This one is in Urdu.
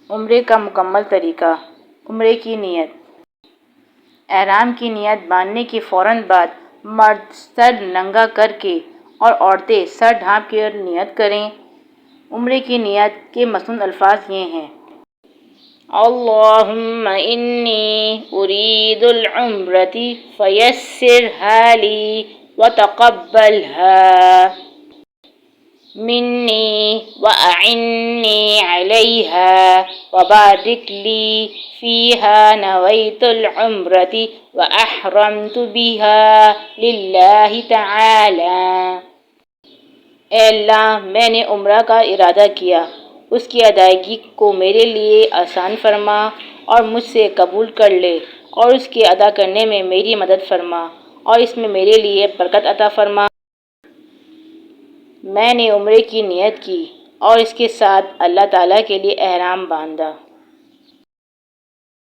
عمرے کا مکمل طریقہ۔ عمرے کی نیت۔ احرام کی نیت باندھنے کے فوراً بعد مرد سر ننگا کر کے اور عورتیں سر ڈھانپ کر نیت کریں۔ عمرے کی نیت کے مسنون الفاظ یہ ہیں: اللہم انی ارید العمرۃ فیسرھا لی وتقبلھا منی واعنی علیھا وبارک لی فیھا نویت العمرۃ واحرمت بھا للہ تعالی۔ اے اللہ، میں نے عمرہ کا ارادہ کیا، اس کی ادائیگی کو میرے لیے آسان فرما اور مجھ سے قبول کر لے، اور اس کے ادا کرنے میں میری مدد فرما اور اس میں میرے لیے برکت عطا فرما۔ میں نے عمرے کی نیت کی اور اس کے ساتھ اللہ تعالیٰ کے لیے احرام باندھا۔